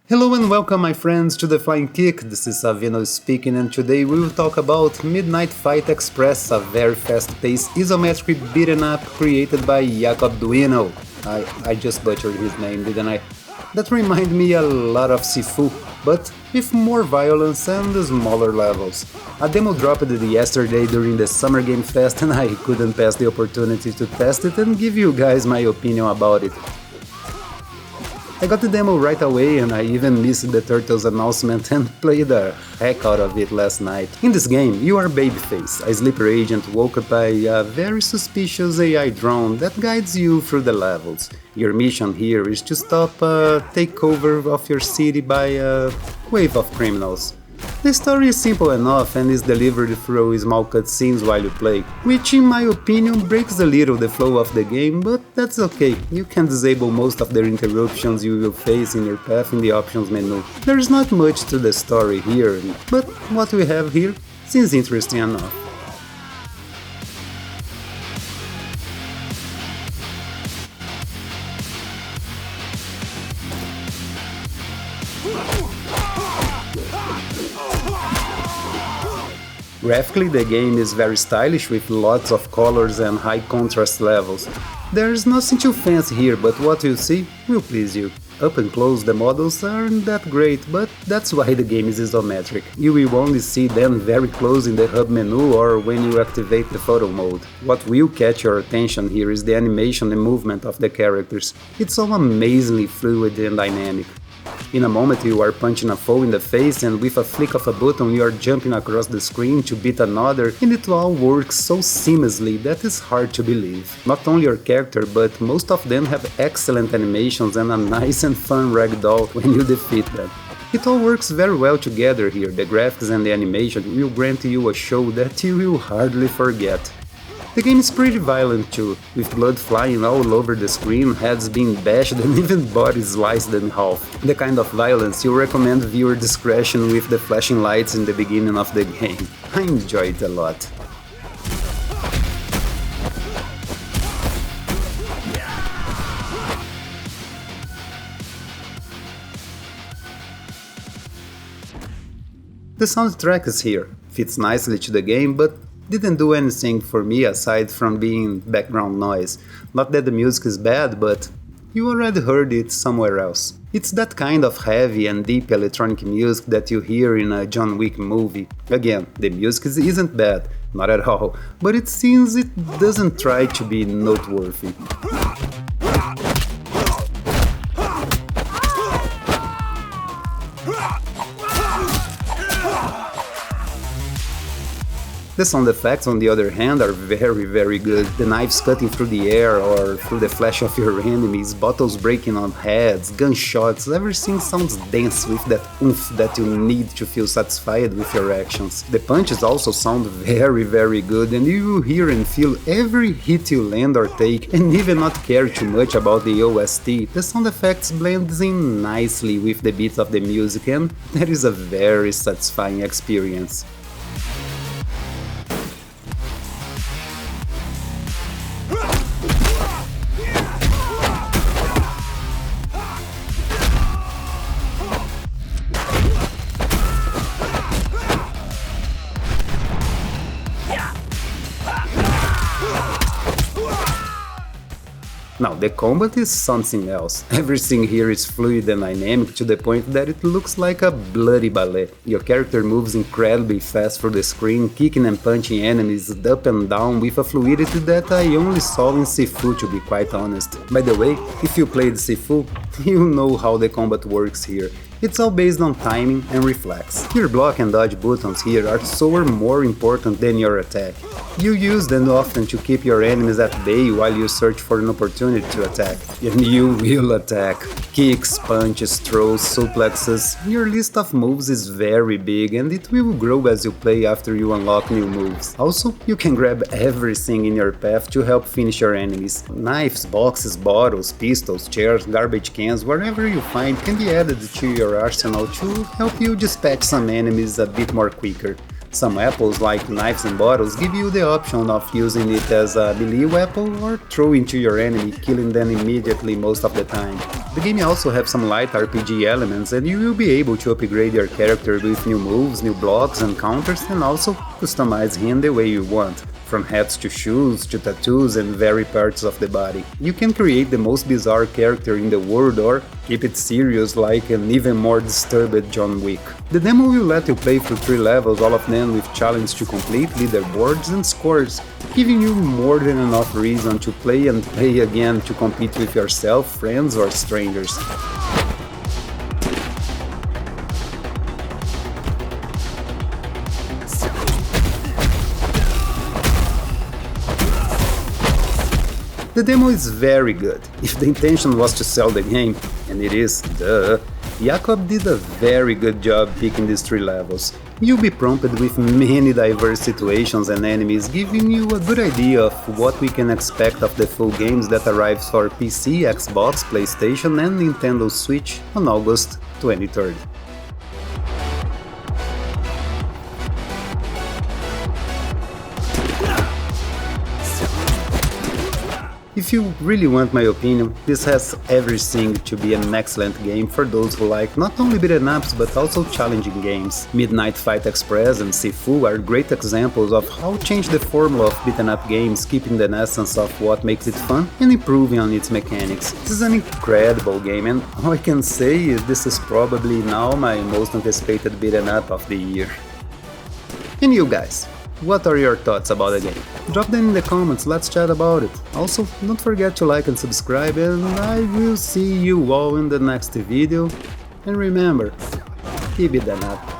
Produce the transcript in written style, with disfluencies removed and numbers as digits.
Hello and welcome my friends to the Flying Kick, this is Savino speaking and today we will talk about Midnight Fight Express, a very fast-paced isometric beat'em up created by Jacob Duino. I just butchered his name, didn't I? That reminded me a lot of Sifu, but with more violence and smaller levels. A demo dropped yesterday during the Summer Game Fest and I couldn't pass the opportunity to test it and give you guys my opinion about it. I got the demo right away and I even missed the Turtles announcement and played the heck out of it last night. In this game, you are Babyface, a sleeper agent woken by a very suspicious AI drone that guides you through the levels. Your mission here is to stop a takeover of your city by a wave of criminals. The story is simple enough and is delivered through small cutscenes while you play, which in my opinion breaks a little the flow of the game, but that's okay, you can disable most of the interruptions you will face in your path in the options menu. There's not much to the story here, but what we have here seems interesting enough. Graphically, the game is very stylish with lots of colors and high contrast levels. There's nothing too fancy here, but what you see will please you. Up and close the models aren't that great, but that's why the game is isometric. You will only see them very close in the hub menu or when you activate the photo mode. What will catch your attention here is the animation and movement of the characters. It's so amazingly fluid and dynamic. In a moment you are punching a foe in the face and with a flick of a button you are jumping across the screen to beat another, and it all works so seamlessly that it's hard to believe. Not only your character, but most of them have excellent animations and a nice and fun ragdoll when you defeat them. It all works very well together here, the graphics and the animation will grant you a show that you will hardly forget. The game is pretty violent too, with blood flying all over the screen, heads being bashed and even bodies sliced in half. The kind of violence you recommend viewer discretion with the flashing lights in the beginning of the game. I enjoy it a lot. The soundtrack is here, fits nicely to the game, but didn't do anything for me aside from being background noise. Not that the music is bad, but you already heard it somewhere else. It's that kind of heavy and deep electronic music that you hear in a John Wick movie. Again, the music isn't bad, not at all, but it seems it doesn't try to be noteworthy. The sound effects, on the other hand, are very good. The knives cutting through the air or through the flesh of your enemies, bottles breaking on heads, gunshots, everything sounds dense with that oomph that you need to feel satisfied with your actions. The punches also sound very good, and you will hear and feel every hit you land or take, and even not care too much about the OST. The sound effects blend in nicely with the beats of the music, and that is a very satisfying experience. Now, the combat is something else. Everything here is fluid and dynamic to the point that it looks like a bloody ballet. Your character moves incredibly fast through the screen, kicking and punching enemies up and down with a fluidity that I only saw in Sifu, to be quite honest. By the way, if you played Sifu, you know how the combat works here. It's all based on timing and reflex. Your block and dodge buttons here are so more important than your attack. You use them often to keep your enemies at bay while you search for an opportunity to attack. And you will attack. Kicks, punches, throws, suplexes. Your list of moves is very big and it will grow as you play after you unlock new moves. Also, you can grab everything in your path to help finish your enemies. Knives, boxes, bottles, pistols, chairs, garbage cans, whatever you find can be added to your arsenal to help you dispatch some enemies a bit more quicker. Some apples, like knives and bottles, give you the option of using it as a melee weapon or throw into your enemy, killing them immediately most of the time. The game also has some light RPG elements, and you will be able to upgrade your character with new moves, new blocks and counters, and also customize him the way you want. From hats to shoes to tattoos and varied parts of the body. You can create the most bizarre character in the world or keep it serious like an even more disturbed John Wick. The demo will let you play through 3 levels, all of them with challenge to complete, leaderboards and scores, giving you more than enough reason to play and play again to compete with yourself, friends or strangers. The demo is very good. If the intention was to sell the game, and it is, duh, Jakob did a very good job picking these 3 levels. You'll be prompted with many diverse situations and enemies, giving you a good idea of what we can expect of the full games that arrives for PC, Xbox, PlayStation and Nintendo Switch on August 23rd. If you really want my opinion, this has everything to be an excellent game for those who like not only beat'em ups but also challenging games. Midnight Fight Express and Sifu are great examples of how change the formula of beat'em up games, keeping the essence of what makes it fun and improving on its mechanics. This is an incredible game, and all I can say is this is probably now my most anticipated beat'em up of the year. And you guys? What are your thoughts about the game? Drop them in the comments, let's chat about it. Also, don't forget to like and subscribe, and I will see you all in the next video. And remember, keep it up.